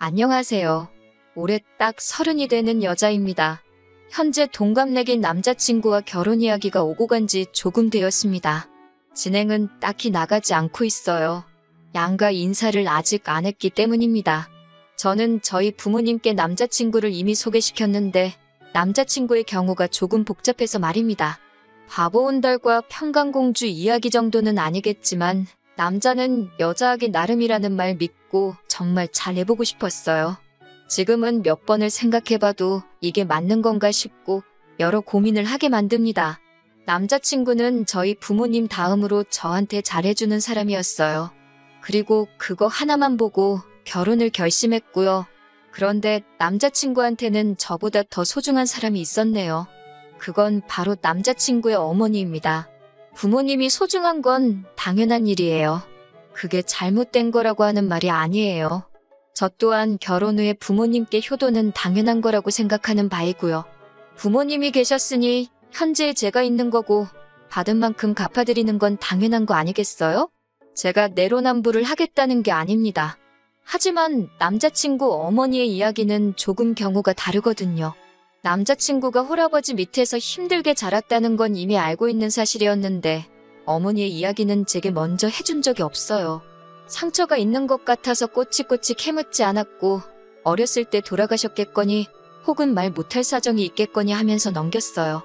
안녕하세요. 올해 딱 30이 되는 여자입니다. 현재 동갑내긴 남자친구와 결혼 이야기가 오고 간 지 조금 되었습니다. 진행은 딱히 나가지 않고 있어요. 양가 인사를 아직 안 했기 때문입니다. 저는 저희 부모님께 남자친구를 이미 소개시켰는데 남자친구의 경우가 조금 복잡해서 말입니다. 바보온달과 평강공주 이야기 정도는 아니겠지만 남자는 여자하기 나름이라는 말 믿고 정말 잘 해보고 싶었어요. 지금은 몇 번을 생각해봐도 이게 맞는 건가 싶고 여러 고민을 하게 만듭니다. 남자친구는 저희 부모님 다음으로 저한테 잘해주는 사람이었어요. 그리고 그거 하나만 보고 결혼을 결심했고요. 그런데 남자친구한테는 저보다 더 소중한 사람이 있었네요. 그건 바로 남자친구의 어머니입니다. 부모님이 소중한 건 당연한 일이에요. 그게 잘못된 거라고 하는 말이 아니에요. 저 또한 결혼 후에 부모님께 효도는 당연한 거라고 생각하는 바이고요. 부모님이 계셨으니 현재의 제가 있는 거고 받은 만큼 갚아드리는 건 당연한 거 아니겠어요? 제가 내로남불을 하겠다는 게 아닙니다. 하지만 남자친구 어머니의 이야기는 조금 경우가 다르거든요. 남자친구가 홀아버지 밑에서 힘들게 자랐다는 건 이미 알고 있는 사실이었는데 어머니의 이야기는 제게 먼저 해준 적이 없어요. 상처가 있는 것 같아서 꼬치꼬치 캐묻지 않았고 어렸을 때 돌아가셨겠거니 혹은 말 못할 사정이 있겠거니 하면서 넘겼어요.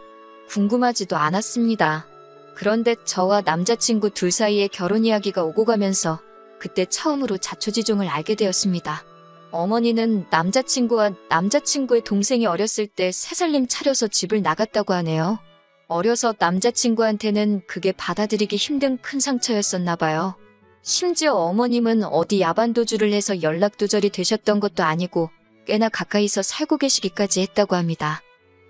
궁금하지도 않았습니다. 그런데 저와 남자친구 둘 사이에 결혼 이야기가 오고 가면서 그때 처음으로 자초지종을 알게 되었습니다. 어머니는 남자친구와 남자친구의 동생이 어렸을 때 새살림 차려서 집을 나갔다고 하네요. 어려서 남자친구한테는 그게 받아들이기 힘든 큰 상처였었나 봐요. 심지어 어머님은 어디 야반도주를 해서 연락두절이 되셨던 것도 아니고 꽤나 가까이서 살고 계시기까지 했다고 합니다.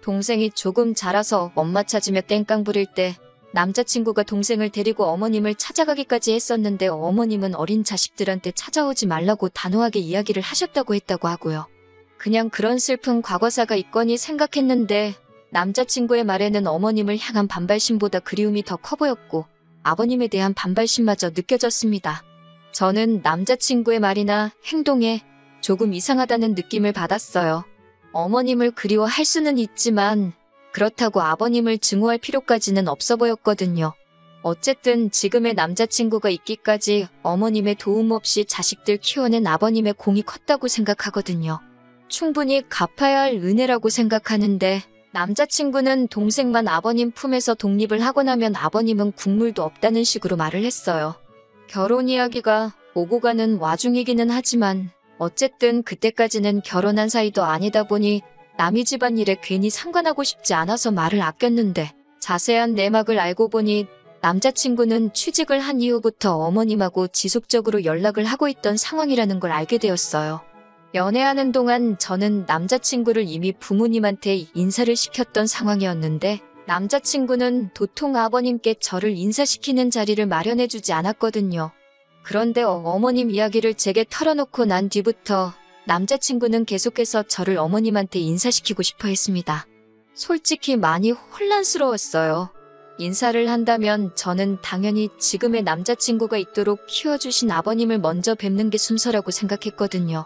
동생이 조금 자라서 엄마 찾으며 땡깡 부릴 때 남자친구가 동생을 데리고 어머님을 찾아가기까지 했었는데 어머님은 어린 자식들한테 찾아오지 말라고 단호하게 이야기를 하셨다고 했다고 하고요. 그냥 그런 슬픈 과거사가 있거니 생각했는데 남자친구의 말에는 어머님을 향한 반발심보다 그리움이 더 커 보였고 아버님에 대한 반발심마저 느껴졌습니다. 저는 남자친구의 말이나 행동에 조금 이상하다는 느낌을 받았어요. 어머님을 그리워할 수는 있지만 그렇다고 아버님을 증오할 필요까지는 없어 보였거든요. 어쨌든 지금의 남자친구가 있기까지 어머님의 도움 없이 자식들 키워낸 아버님의 공이 컸다고 생각하거든요. 충분히 갚아야 할 은혜라고 생각하는데 남자친구는 동생만 아버님 품에서 독립을 하고 나면 아버님은 국물도 없다는 식으로 말을 했어요. 결혼 이야기가 오고 가는 와중이기는 하지만 어쨌든 그때까지는 결혼한 사이도 아니다 보니 남의 집안일에 괜히 상관하고 싶지 않아서 말을 아꼈는데 자세한 내막을 알고 보니 남자친구는 취직을 한 이후부터 어머님하고 지속적으로 연락을 하고 있던 상황이라는 걸 알게 되었어요. 연애하는 동안 저는 남자친구를 이미 부모님한테 인사를 시켰던 상황이었는데 남자친구는 도통 아버님께 저를 인사시키는 자리를 마련해주지 않았거든요. 그런데 어머님 이야기를 제게 털어놓고 난 뒤부터 남자친구는 계속해서 저를 어머님한테 인사시키고 싶어 했습니다. 솔직히 많이 혼란스러웠어요. 인사를 한다면 저는 당연히 지금의 남자친구가 있도록 키워주신 아버님을 먼저 뵙는 게 순서라고 생각했거든요.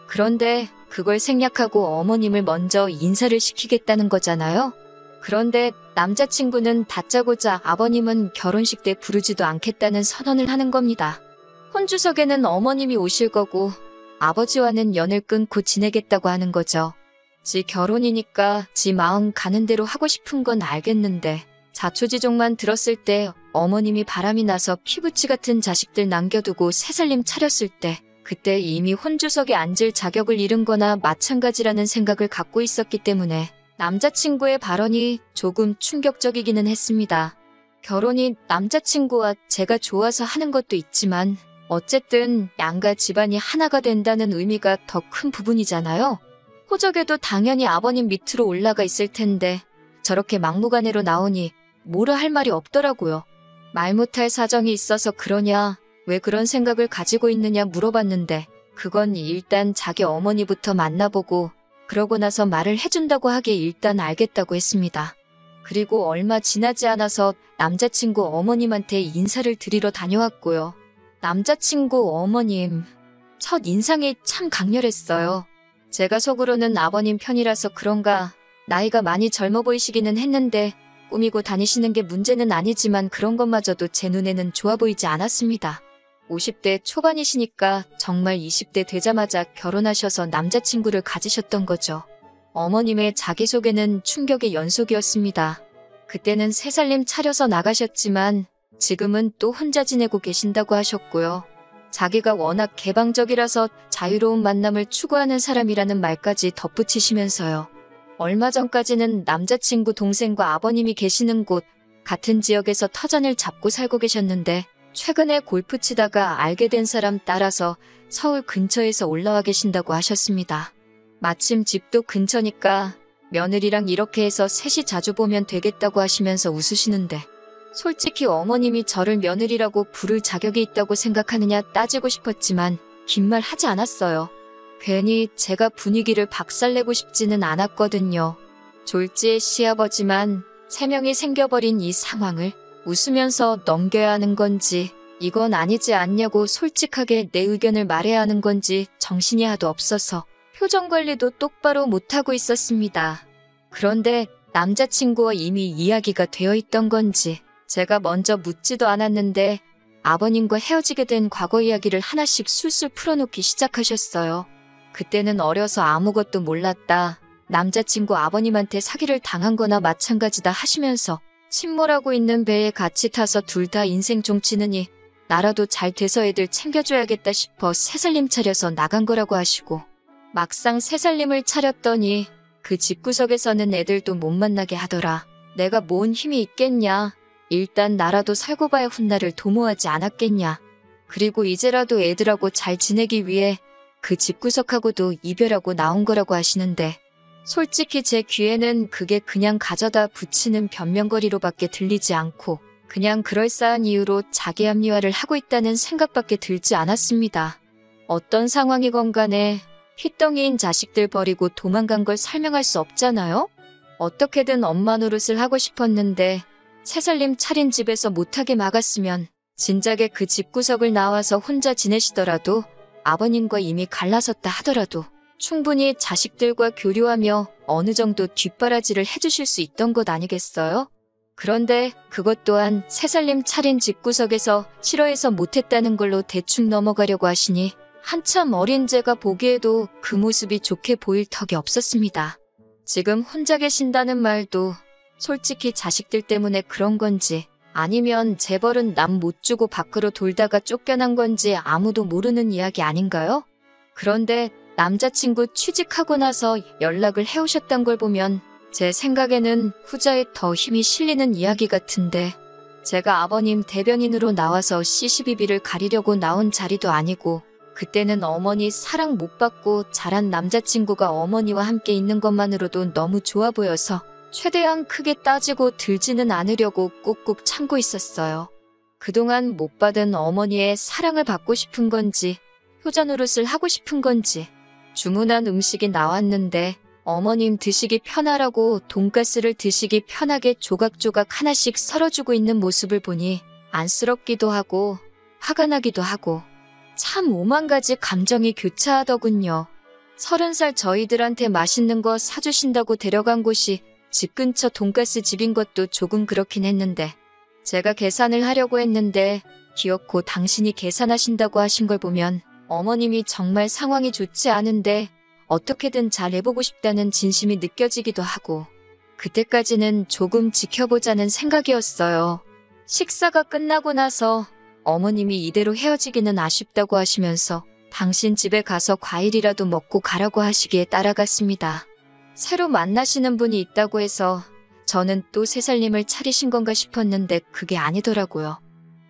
그런데 그걸 생략하고 어머님을 먼저 인사를 시키겠다는 거잖아요. 그런데 남자친구는 다짜고짜 아버님은 결혼식 때 부르지도 않겠다는 선언을 하는 겁니다. 혼주석에는 어머님이 오실 거고 아버지와는 연을 끊고 지내겠다고 하는 거죠. 지 결혼이니까 지 마음 가는 대로 하고 싶은 건 알겠는데 자초지종만 들었을 때 어머님이 바람이 나서 피부치 같은 자식들 남겨두고 새살림 차렸을 때 그때 이미 혼주석에 앉을 자격을 잃은 거나 마찬가지라는 생각을 갖고 있었기 때문에 남자친구의 발언이 조금 충격적이기는 했습니다. 결혼이 남자친구와 제가 좋아서 하는 것도 있지만 어쨌든 양가 집안이 하나가 된다는 의미가 더 큰 부분이잖아요. 호적에도 당연히 아버님 밑으로 올라가 있을 텐데 저렇게 막무가내로 나오니 뭐라 할 말이 없더라고요. 말 못할 사정이 있어서 그러냐, 왜 그런 생각을 가지고 있느냐 물어봤는데 그건 일단 자기 어머니부터 만나보고 그러고 나서 말을 해준다고 하기에 일단 알겠다고 했습니다. 그리고 얼마 지나지 않아서 남자친구 어머님한테 인사를 드리러 다녀왔고요. 남자친구 어머님, 첫 인상이 참 강렬했어요. 제가 속으로는 아버님 편이라서 그런가 나이가 많이 젊어 보이시기는 했는데 꾸미고 다니시는 게 문제는 아니지만 그런 것마저도 제 눈에는 좋아 보이지 않았습니다. 50대 초반이시니까 정말 20대 되자마자 결혼하셔서 남자친구를 가지셨던 거죠. 어머님의 자기소개는 충격의 연속이었습니다. 그때는 세 살림 차려서 나가셨지만 지금은 또 혼자 지내고 계신다고 하셨고요. 자기가 워낙 개방적이라서 자유로운 만남을 추구하는 사람이라는 말까지 덧붙이시면서요. 얼마 전까지는 남자친구 동생과 아버님이 계시는 곳 같은 지역에서 터전을 잡고 살고 계셨는데 최근에 골프 치다가 알게 된 사람 따라서 서울 근처에서 올라와 계신다고 하셨습니다. 마침 집도 근처니까 며느리랑 이렇게 해서 셋이 자주 보면 되겠다고 하시면서 웃으시는데 솔직히 어머님이 저를 며느리라고 부를 자격이 있다고 생각하느냐 따지고 싶었지만 긴 말 하지 않았어요. 괜히 제가 분위기를 박살내고 싶지는 않았거든요. 졸지의 시아버지만 3명이 생겨버린 이 상황을 웃으면서 넘겨야 하는 건지 이건 아니지 않냐고 솔직하게 내 의견을 말해야 하는 건지 정신이 하도 없어서 표정 관리도 똑바로 못하고 있었습니다. 그런데 남자친구와 이미 이야기가 되어 있던 건지 제가 먼저 묻지도 않았는데 아버님과 헤어지게 된 과거 이야기를 하나씩 술술 풀어놓기 시작하셨어요. 그때는 어려서 아무것도 몰랐다. 남자친구 아버님한테 사기를 당한 거나 마찬가지다 하시면서 침몰하고 있는 배에 같이 타서 둘 다 인생 종치느니 나라도 잘 돼서 애들 챙겨줘야겠다 싶어 새살림 차려서 나간 거라고 하시고 막상 새살림을 차렸더니 그 집구석에서는 애들도 못 만나게 하더라. 내가 뭔 힘이 있겠냐. 일단 나라도 살고 봐야 훗날을 도모하지 않았겠냐. 그리고 이제라도 애들하고 잘 지내기 위해 그 집구석하고도 이별하고 나온 거라고 하시는데 솔직히 제 귀에는 그게 그냥 가져다 붙이는 변명거리로밖에 들리지 않고 그냥 그럴싸한 이유로 자기 합리화를 하고 있다는 생각밖에 들지 않았습니다. 어떤 상황이건 간에 핏덩이인 자식들 버리고 도망간 걸 설명할 수 없잖아요? 어떻게든 엄마 노릇을 하고 싶었는데 새살림 차린 집에서 못하게 막았으면 진작에 그 집구석을 나와서 혼자 지내시더라도 아버님과 이미 갈라섰다 하더라도 충분히 자식들과 교류하며 어느 정도 뒷바라지를 해주실 수 있던 것 아니겠어요? 그런데 그것 또한 새살림 차린 집구석에서 싫어해서 못했다는 걸로 대충 넘어가려고 하시니 한참 어린 제가 보기에도 그 모습이 좋게 보일 턱이 없었습니다. 지금 혼자 계신다는 말도 솔직히 자식들 때문에 그런 건지 아니면 재벌은 남 못 주고 밖으로 돌다가 쫓겨난 건지 아무도 모르는 이야기 아닌가요? 그런데 남자친구 취직하고 나서 연락을 해오셨던 걸 보면 제 생각에는 후자에 더 힘이 실리는 이야기 같은데 제가 아버님 대변인으로 나와서 시시비비를 가리려고 나온 자리도 아니고 그때는 어머니 사랑 못 받고 자란 남자친구가 어머니와 함께 있는 것만으로도 너무 좋아 보여서 최대한 크게 따지고 들지는 않으려고 꾹꾹 참고 있었어요. 그동안 못 받은 어머니의 사랑을 받고 싶은 건지 효자 노릇을 하고 싶은 건지 주문한 음식이 나왔는데 어머님 드시기 편하라고 돈가스를 드시기 편하게 조각조각 하나씩 썰어주고 있는 모습을 보니 안쓰럽기도 하고 화가 나기도 하고 참 오만 가지 감정이 교차하더군요. 30살 저희들한테 맛있는 거 사주신다고 데려간 곳이 집 근처 돈가스 집인 것도 조금 그렇긴 했는데 제가 계산을 하려고 했는데 기어코 당신이 계산하신다고 하신 걸 보면 어머님이 정말 상황이 좋지 않은데 어떻게든 잘 해보고 싶다는 진심이 느껴지기도 하고 그때까지는 조금 지켜보자는 생각이었어요. 식사가 끝나고 나서 어머님이 이대로 헤어지기는 아쉽다고 하시면서 당신 집에 가서 과일이라도 먹고 가라고 하시기에 따라갔습니다. 새로 만나시는 분이 있다고 해서 저는 또 새살림을 차리신 건가 싶었는데 그게 아니더라고요.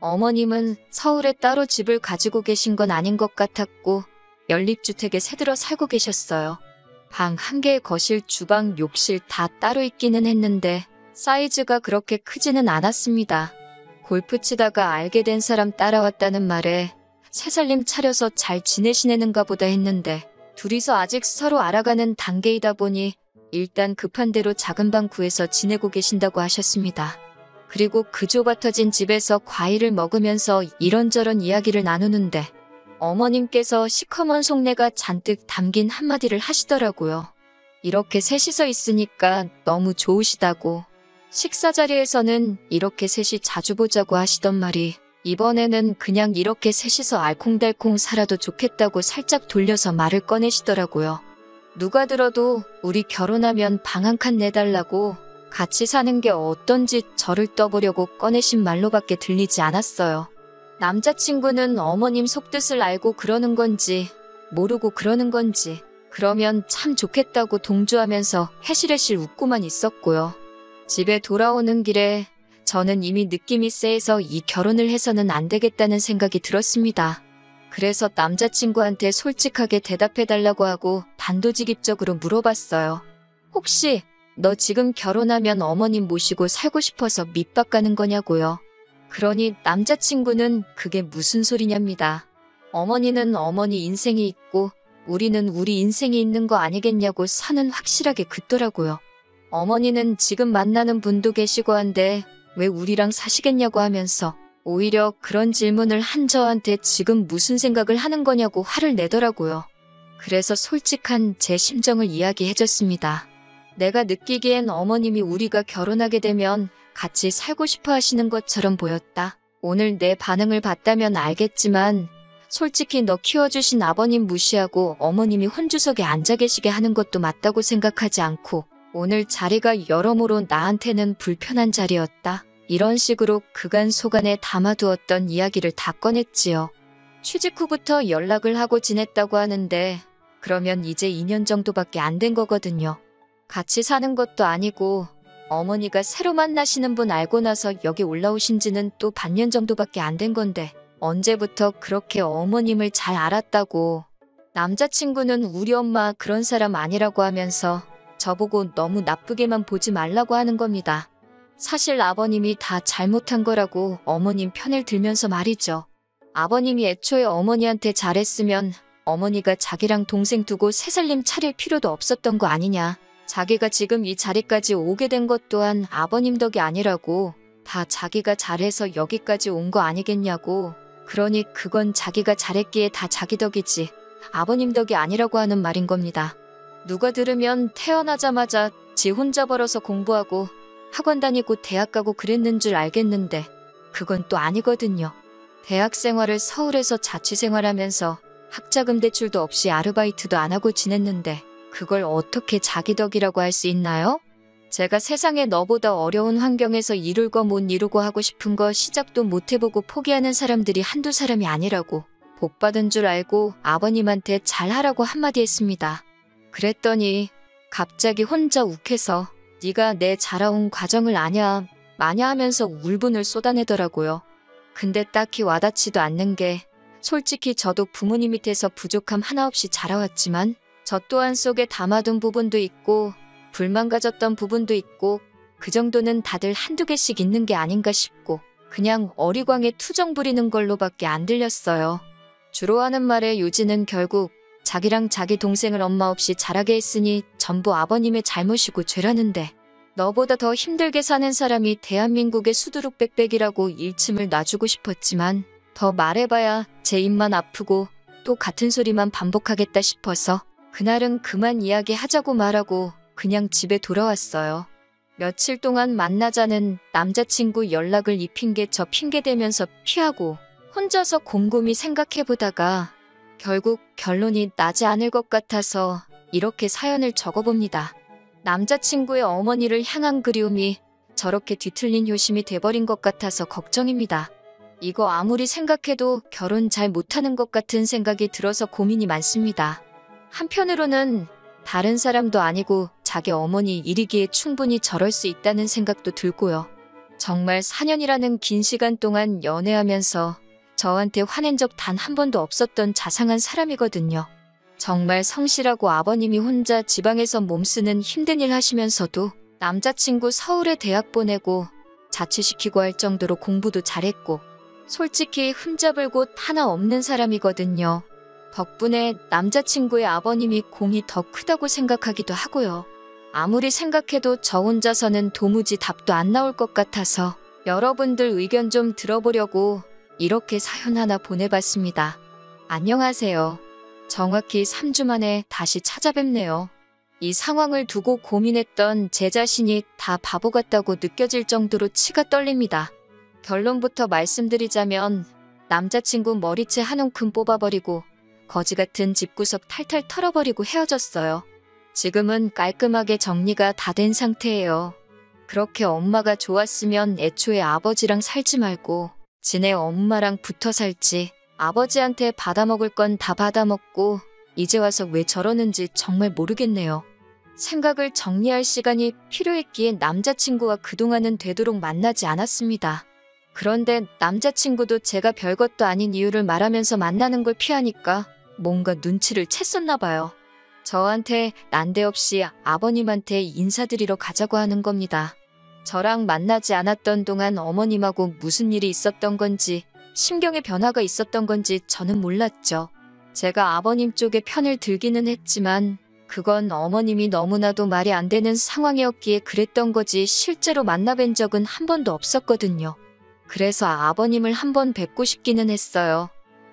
어머님은 서울에 따로 집을 가지고 계신 건 아닌 것 같았고 연립주택에 새들어 살고 계셨어요. 방 1개에 거실, 주방, 욕실 다 따로 있기는 했는데 사이즈가 그렇게 크지는 않았습니다. 골프 치다가 알게 된 사람 따라왔다는 말에 새살림 차려서 잘 지내시는가 보다 했는데 둘이서 아직 서로 알아가는 단계이다 보니 일단 급한 대로 작은 방 구해서 지내고 계신다고 하셨습니다. 그리고 그 좁아터진 집에서 과일을 먹으면서 이런저런 이야기를 나누는데 어머님께서 시커먼 속내가 잔뜩 담긴 한마디를 하시더라고요. 이렇게 셋이서 있으니까 너무 좋으시다고. 식사 자리에서는 이렇게 셋이 자주 보자고 하시던 말이 이번에는 그냥 이렇게 셋이서 알콩달콩 살아도 좋겠다고 살짝 돌려서 말을 꺼내시더라고요. 누가 들어도 우리 결혼하면 방 한 칸 내달라고 같이 사는 게 어떤지 저를 떠보려고 꺼내신 말로밖에 들리지 않았어요. 남자친구는 어머님 속뜻을 알고 그러는 건지 모르고 그러는 건지 그러면 참 좋겠다고 동조하면서 해실해실 웃고만 있었고요. 집에 돌아오는 길에 저는 이미 느낌이 쎄해서 이 결혼을 해서는 안 되겠다는 생각이 들었습니다. 그래서 남자친구한테 솔직하게 대답해달라고 하고 단도직입적으로 물어봤어요. 혹시 너 지금 결혼하면 어머님 모시고 살고 싶어서 밑밥 가는 거냐고요. 그러니 남자친구는 그게 무슨 소리냐입니다. 어머니는 어머니 인생이 있고 우리는 우리 인생이 있는 거 아니겠냐고 선은 확실하게 긋더라고요. 어머니는 지금 만나는 분도 계시고 한데 왜 우리랑 사시겠냐고 하면서 오히려 그런 질문을 한 저한테 지금 무슨 생각을 하는 거냐고 화를 내더라고요. 그래서 솔직한 제 심정을 이야기해줬습니다. 내가 느끼기엔 어머님이 우리가 결혼하게 되면 같이 살고 싶어 하시는 것처럼 보였다. 오늘 내 반응을 봤다면 알겠지만 솔직히 너 키워주신 아버님 무시하고 어머님이 혼주석에 앉아 계시게 하는 것도 맞다고 생각하지 않고 오늘 자리가 여러모로 나한테는 불편한 자리였다. 이런 식으로 그간 속안에 담아두었던 이야기를 다 꺼냈지요. 취직 후부터 연락을 하고 지냈다고 하는데 그러면 이제 2년 정도밖에 안 된 거거든요. 같이 사는 것도 아니고 어머니가 새로 만나시는 분 알고 나서 여기 올라오신 지는 또 반년 정도밖에 안 된 건데 언제부터 그렇게 어머님을 잘 알았다고. 남자친구는 우리 엄마 그런 사람 아니라고 하면서 저보고 너무 나쁘게만 보지 말라고 하는 겁니다. 사실 아버님이 다 잘못한 거라고 어머님 편을 들면서 말이죠. 아버님이 애초에 어머니한테 잘했으면 어머니가 자기랑 동생 두고 새살림 차릴 필요도 없었던 거 아니냐. 자기가 지금 이 자리까지 오게 된 것 또한 아버님 덕이 아니라고. 다 자기가 잘해서 여기까지 온 거 아니겠냐고. 그러니 그건 자기가 잘했기에 다 자기 덕이지 아버님 덕이 아니라고 하는 말인 겁니다. 누가 들으면 태어나자마자 지 혼자 벌어서 공부하고 학원 다니고 대학 가고 그랬는 줄 알겠는데 그건 또 아니거든요. 대학 생활을 서울에서 자취생활하면서 학자금 대출도 없이 아르바이트도 안 하고 지냈는데 그걸 어떻게 자기 덕이라고 할 수 있나요? 제가 세상에 너보다 어려운 환경에서 이룰 거 못 이루고 하고 싶은 거 시작도 못 해보고 포기하는 사람들이 한두 사람이 아니라고 복 받은 줄 알고 아버님한테 잘하라고 한마디 했습니다. 그랬더니 갑자기 혼자 욱해서 네가 내 자라온 과정을 아냐 마냐 하면서 울분을 쏟아내더라고요. 근데 딱히 와닿지도 않는 게 솔직히 저도 부모님 밑에서 부족함 하나 없이 자라왔지만 저 또한 속에 담아둔 부분도 있고 불만 가졌던 부분도 있고 그 정도는 다들 한두 개씩 있는 게 아닌가 싶고 그냥 어리광에 투정 부리는 걸로밖에 안 들렸어요. 주로 하는 말에 요지는 결국 자기랑 자기 동생을 엄마 없이 자라게 했으니 전부 아버님의 잘못이고 죄라는데 너보다 더 힘들게 사는 사람이 대한민국의 수두룩백백이라고 일침을 놔주고 싶었지만 더 말해봐야 제 입만 아프고 또 같은 소리만 반복하겠다 싶어서 그날은 그만 이야기하자고 말하고 그냥 집에 돌아왔어요. 며칠 동안 만나자는 남자친구 연락을 이 핑계 저 핑계 대면서 피하고 혼자서 곰곰이 생각해보다가 결국 결론이 나지 않을 것 같아서 이렇게 사연을 적어봅니다. 남자친구의 어머니를 향한 그리움이 저렇게 뒤틀린 효심이 돼버린 것 같아서 걱정입니다. 이거 아무리 생각해도 결혼 잘 못하는 것 같은 생각이 들어서 고민이 많습니다. 한편으로는 다른 사람도 아니고 자기 어머니 일이기에 충분히 저럴 수 있다는 생각도 들고요. 정말 4년이라는 긴 시간 동안 연애하면서 저한테 화낸 적 단 한 번도 없었던 자상한 사람이거든요. 정말 성실하고 아버님이 혼자 지방에서 몸쓰는 힘든 일 하시면서도 남자친구 서울에 대학 보내고 자취시키고 할 정도로 공부도 잘했고 솔직히 흠잡을 곳 하나 없는 사람이거든요. 덕분에 남자친구의 아버님이 공이 더 크다고 생각하기도 하고요. 아무리 생각해도 저 혼자서는 도무지 답도 안 나올 것 같아서 여러분들 의견 좀 들어보려고 이렇게 사연 하나 보내봤습니다. 안녕하세요. 정확히 3주 만에 다시 찾아뵙네요. 이 상황을 두고 고민했던 제 자신이 다 바보 같다고 느껴질 정도로 치가 떨립니다. 결론부터 말씀드리자면 남자친구 머리채 한 움큼 뽑아버리고 거지 같은 집구석 탈탈 털어버리고 헤어졌어요. 지금은 깔끔하게 정리가 다 된 상태예요. 그렇게 엄마가 좋았으면 애초에 아버지랑 살지 말고 지네 엄마랑 붙어 살지. 아버지한테 받아먹을 건 다 받아먹고 이제 와서 왜 저러는지 정말 모르겠네요. 생각을 정리할 시간이 필요했기에 남자친구와 그동안은 되도록 만나지 않았습니다. 그런데 남자친구도 제가 별것도 아닌 이유를 말하면서 만나는 걸 피하니까 뭔가 눈치를 챘었나 봐요. 저한테 난데없이 아버님한테 인사드리러 가자고 하는 겁니다. 저랑 만나지 않았던 동안 어머님하고 무슨 일이 있었던 건지 심경의 변화가 있었던 건지 저는 몰랐죠. 제가 아버님 쪽에 편을 들기는 했지만 그건 어머님이 너무나도 말이 안 되는 상황이었기에 그랬던 거지 실제로 만나뵌 적은 한 번도 없었거든요. 그래서 아버님을 한번 뵙고 싶기는 했어요.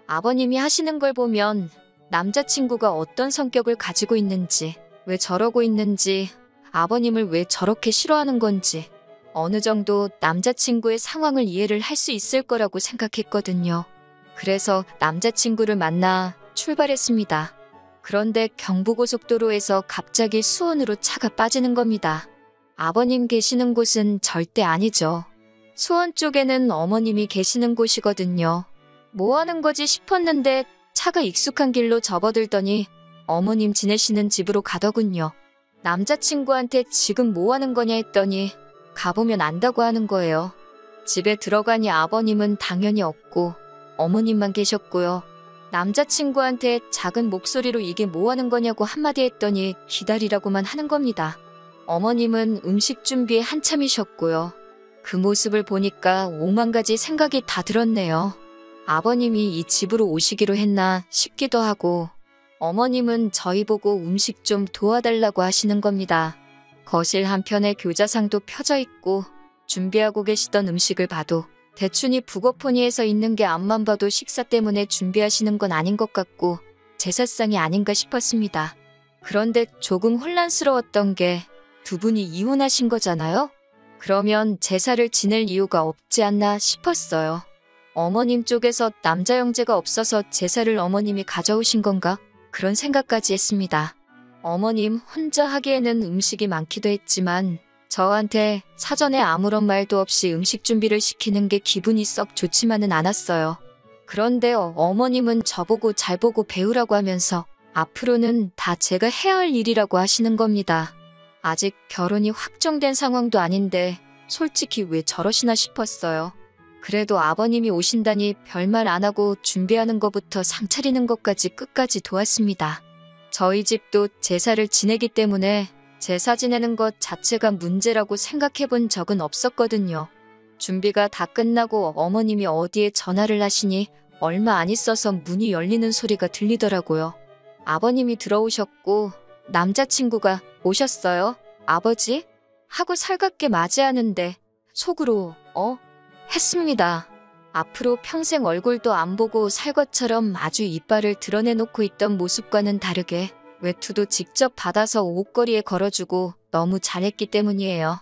아버님이 하시는 걸 보면 남자친구가 어떤 성격을 가지고 있는지, 왜 저러고 있는지, 아버님을 왜 저렇게 싫어하는 건지 어느 정도 남자친구의 상황을 이해를 할 수 있을 거라고 생각했거든요. 그래서 남자친구를 만나 출발했습니다. 그런데 경부고속도로에서 갑자기 수원으로 차가 빠지는 겁니다. 아버님 계시는 곳은 절대 아니죠. 수원 쪽에는 어머님이 계시는 곳이거든요. 뭐 하는 거지 싶었는데 차가 익숙한 길로 접어들더니 어머님 지내시는 집으로 가더군요. 남자친구한테 지금 뭐 하는 거냐 했더니 가보면 안다고 하는 거예요. 집에 들어가니 아버님은 당연히 없고 어머님만 계셨고요. 남자친구한테 작은 목소리로 이게 뭐 하는 거냐고 한마디 했더니 기다리라고만 하는 겁니다. 어머님은 음식 준비에 한참이셨고요. 그 모습을 보니까 오만 가지 생각이 다 들었네요. 아버님이 이 집으로 오시기로 했나 싶기도 하고 어머님은 저희 보고 음식 좀 도와달라고 하시는 겁니다. 거실 한편에 교자상도 펴져 있고 준비하고 계시던 음식을 봐도 대충이 북어포니에서 있는 게 앞만 봐도 식사 때문에 준비하시는 건 아닌 것 같고 제사상이 아닌가 싶었습니다. 그런데 조금 혼란스러웠던 게 두 분이 이혼하신 거잖아요? 그러면 제사를 지낼 이유가 없지 않나 싶었어요. 어머님 쪽에서 남자 형제가 없어서 제사를 어머님이 가져오신 건가? 그런 생각까지 했습니다. 어머님 혼자 하기에는 음식이 많기도 했지만 저한테 사전에 아무런 말도 없이 음식 준비를 시키는 게 기분이 썩 좋지만은 않았어요. 그런데 어머님은 저보고 잘 보고 배우라고 하면서 앞으로는 다 제가 해야 할 일이라고 하시는 겁니다. 아직 결혼이 확정된 상황도 아닌데 솔직히 왜 저러시나 싶었어요. 그래도 아버님이 오신다니 별말 안 하고 준비하는 것부터 상 차리는 것까지 끝까지 도왔습니다. 저희 집도 제사를 지내기 때문에 제사 지내는 것 자체가 문제라고 생각해 본 적은 없었거든요. 준비가 다 끝나고 어머님이 어디에 전화를 하시니 얼마 안 있어서 문이 열리는 소리가 들리더라고요. 아버님이 들어오셨고 남자친구가 오셨어요? 아버지? 하고 살갑게 맞이하는데 속으로 했습니다. 앞으로 평생 얼굴도 안 보고 살 것처럼 아주 이빨을 드러내놓고 있던 모습과는 다르게 외투도 직접 받아서 옷걸이에 걸어주고 너무 잘했기 때문이에요.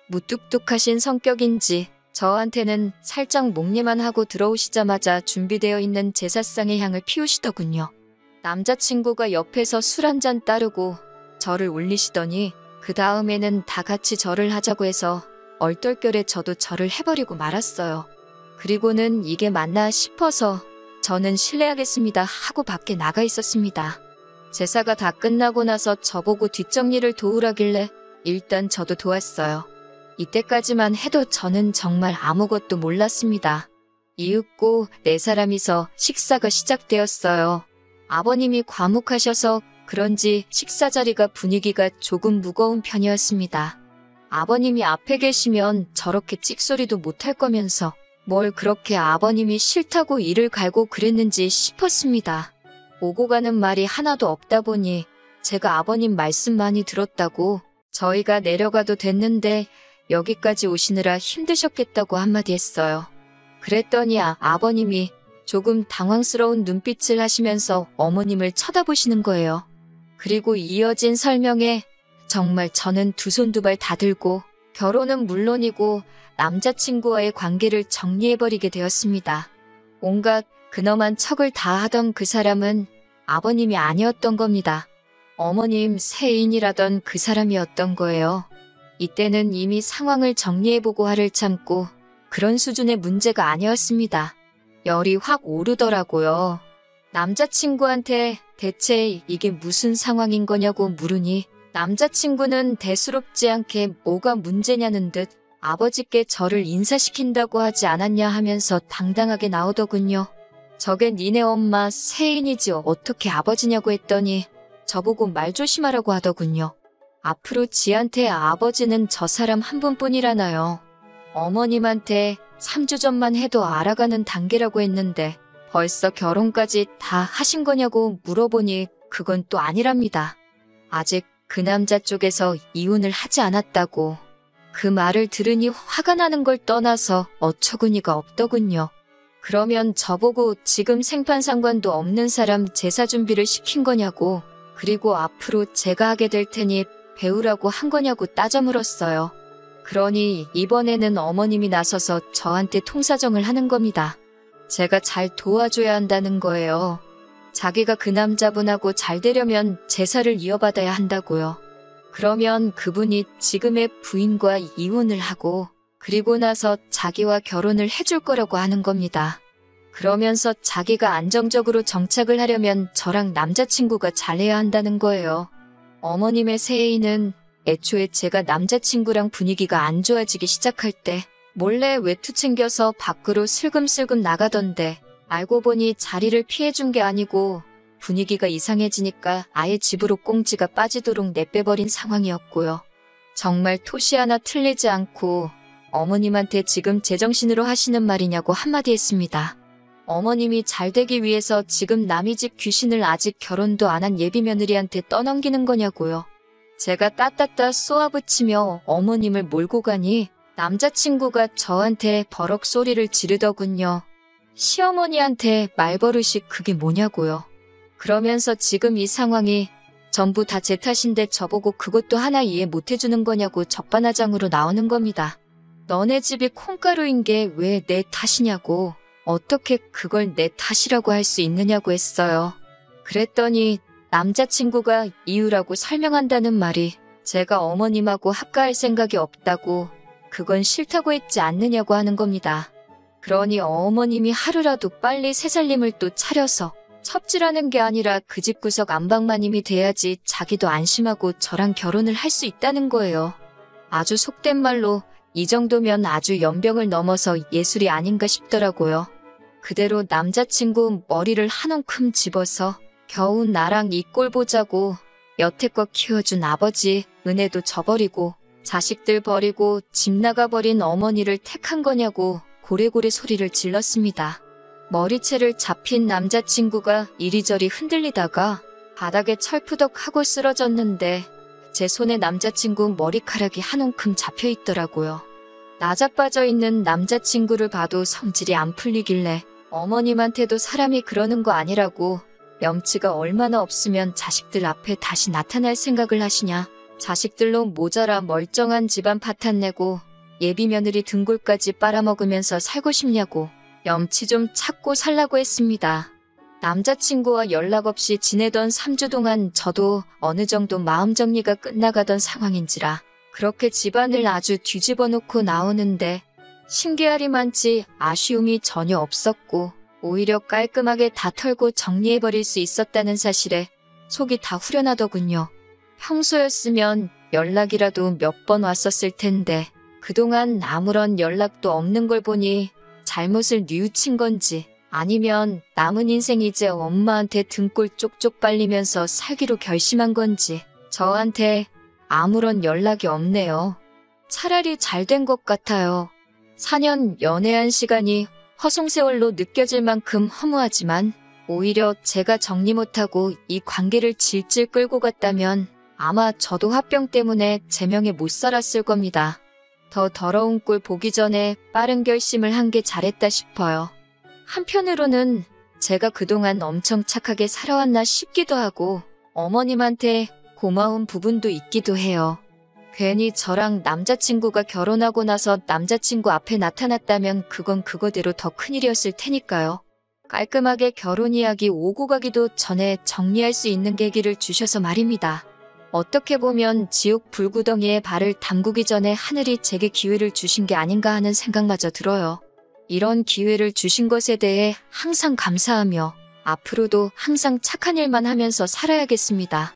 무뚝뚝하신 성격인지 저한테는 살짝 목례만 하고 들어오시자마자 준비되어 있는 제사상의 향을 피우시더군요. 남자친구가 옆에서 술 한 잔 따르고 저를 올리시더니 그 다음에는 다 같이 절을 하자고 해서 얼떨결에 저도 절을 해버리고 말았어요. 그리고는 이게 맞나 싶어서 저는 실례하겠습니다 하고 밖에 나가 있었습니다. 제사가 다 끝나고 나서 저보고 뒷정리를 도우라길래 일단 저도 도왔어요. 이때까지만 해도 저는 정말 아무것도 몰랐습니다. 이윽고 네 사람이서 식사가 시작되었어요. 아버님이 과묵하셔서 그런지 식사 자리가 분위기가 조금 무거운 편이었습니다. 아버님이 앞에 계시면 저렇게 찍소리도 못할 거면서 뭘 그렇게 아버님이 싫다고 이를 갈고 그랬는지 싶었습니다. 오고 가는 말이 하나도 없다 보니 제가 아버님 말씀 많이 들었다고 저희가 내려가도 됐는데 여기까지 오시느라 힘드셨겠다고 한마디 했어요. 그랬더니 아버님이 조금 당황스러운 눈빛을 하시면서 어머님을 쳐다보시는 거예요. 그리고 이어진 설명에 정말 저는 두 손 두 발 다 들고 결혼은 물론이고 남자친구와의 관계를 정리해버리게 되었습니다. 온갖 근엄한 척을 다 하던 그 사람은 아버님이 아니었던 겁니다. 어머님 세인이라던 그 사람이었던 거예요. 이때는 이미 상황을 정리해보고 화를 참고 그런 수준의 문제가 아니었습니다. 열이 확 오르더라고요. 남자친구한테 대체 이게 무슨 상황인 거냐고 물으니 남자친구는 대수롭지 않게 뭐가 문제냐는 듯 아버지께 저를 인사시킨다고 하지 않았냐 하면서 당당하게 나오더군요. 저게 니네 엄마 세인이지 어떻게 아버지냐고 했더니 저보고 말 조심하라고 하더군요. 앞으로 지한테 아버지는 저 사람 한 분뿐이라나요. 어머님한테 3주 전만 해도 알아가는 단계라고 했는데 벌써 결혼까지 다 하신 거냐고 물어보니 그건 또 아니랍니다. 아직 그 남자 쪽에서 이혼을 하지 않았다고. 그 말을 들으니 화가 나는 걸 떠나서 어처구니가 없더군요. 그러면 저보고 지금 생판상관도 없는 사람 제사 준비를 시킨 거냐고, 그리고 앞으로 제가 하게 될 테니 배우라고 한 거냐고 따져 물었어요. 그러니 이번에는 어머님이 나서서 저한테 통사정을 하는 겁니다. 제가 잘 도와줘야 한다는 거예요. 자기가 그 남자분하고 잘 되려면 제사를 이어받아야 한다고요. 그러면 그분이 지금의 부인과 이혼을 하고 그리고 나서 자기와 결혼을 해줄 거라고 하는 겁니다. 그러면서 자기가 안정적으로 정착을 하려면 저랑 남자친구가 잘해야 한다는 거예요. 어머님의 세이는 애초에 제가 남자친구랑 분위기가 안 좋아지기 시작할 때 몰래 외투 챙겨서 밖으로 슬금슬금 나가던데 알고 보니 자리를 피해준 게 아니고 분위기가 이상해지니까 아예 집으로 꽁지가 빠지도록 내빼버린 상황이었고요. 정말 토시 하나 틀리지 않고 어머님한테 지금 제정신으로 하시는 말이냐고 한마디 했습니다. 어머님이 잘 되기 위해서 지금 남의 집 귀신을 아직 결혼도 안 한 예비 며느리한테 떠넘기는 거냐고요. 제가 따따따 쏘아붙이며 어머님을 몰고 가니 남자친구가 저한테 버럭 소리를 지르더군요. 시어머니한테 말버릇이 그게 뭐냐고요. 그러면서 지금 이 상황이 전부 다 제 탓인데 저보고 그것도 하나 이해 못해주는 거냐고 적반하장으로 나오는 겁니다. 너네 집이 콩가루인 게 왜 내 탓이냐고, 어떻게 그걸 내 탓이라고 할 수 있느냐고 했어요. 그랬더니 남자친구가 이유라고 설명한다는 말이 제가 어머님하고 합가할 생각이 없다고, 그건 싫다고 했지 않느냐고 하는 겁니다. 그러니 어머님이 하루라도 빨리 새살림을 또 차려서 첩질하는 게 아니라 그 집구석 안방마님이 돼야지 자기도 안심하고 저랑 결혼을 할 수 있다는 거예요. 아주 속된 말로 이 정도면 아주 연병을 넘어서 예술이 아닌가 싶더라고요. 그대로 남자친구 머리를 한 움큼 집어서 겨우 나랑 이 꼴 보자고 여태껏 키워준 아버지 은혜도 저버리고 자식들 버리고 집 나가버린 어머니를 택한 거냐고 고래고래 소리를 질렀습니다. 머리채를 잡힌 남자친구가 이리저리 흔들리다가 바닥에 철푸덕하고 쓰러졌는데 제 손에 남자친구 머리카락이 한 움큼 잡혀있더라고요. 나자빠져 있는 남자친구를 봐도 성질이 안 풀리길래 어머님한테도 사람이 그러는 거 아니라고, 염치가 얼마나 없으면 자식들 앞에 다시 나타날 생각을 하시냐, 자식들로 모자라 멀쩡한 집안 파탄내고 예비 며느리 등골까지 빨아먹으면서 살고 싶냐고 염치 좀 찾고 살라고 했습니다. 남자친구와 연락 없이 지내던 3주 동안 저도 어느 정도 마음 정리가 끝나가던 상황인지라 그렇게 집안을 아주 뒤집어 놓고 나오는데 신기하리만치 아쉬움이 전혀 없었고 오히려 깔끔하게 다 털고 정리해버릴 수 있었다는 사실에 속이 다 후련하더군요. 평소였으면 연락이라도 몇 번 왔었을 텐데 그동안 아무런 연락도 없는 걸 보니 잘못을 뉘우친 건지 아니면 남은 인생 이제 엄마한테 등골 쪽쪽 빨리면서 살기로 결심한 건지 저한테 아무런 연락이 없네요. 차라리 잘 된 것 같아요. 4년 연애한 시간이 허송세월로 느껴질 만큼 허무하지만 오히려 제가 정리 못하고 이 관계를 질질 끌고 갔다면 아마 저도 화병 때문에 제명에 못 살았을 겁니다. 더 더러운 꼴 보기 전에 빠른 결심을 한 게 잘했다 싶어요. 한편으로는 제가 그동안 엄청 착하게 살아왔나 싶기도 하고 어머님한테 고마운 부분도 있기도 해요. 괜히 저랑 남자친구가 결혼하고 나서 남자친구 앞에 나타났다면 그건 그거대로 더 큰일이었을 테니까요. 깔끔하게 결혼 이야기 오고 가기도 전에 정리할 수 있는 계기를 주셔서 말입니다. 어떻게 보면 지옥 불구덩이에 발을 담그기 전에 하늘이 제게 기회를 주신 게 아닌가 하는 생각마저 들어요. 이런 기회를 주신 것에 대해 항상 감사하며 앞으로도 항상 착한 일만 하면서 살아야겠습니다.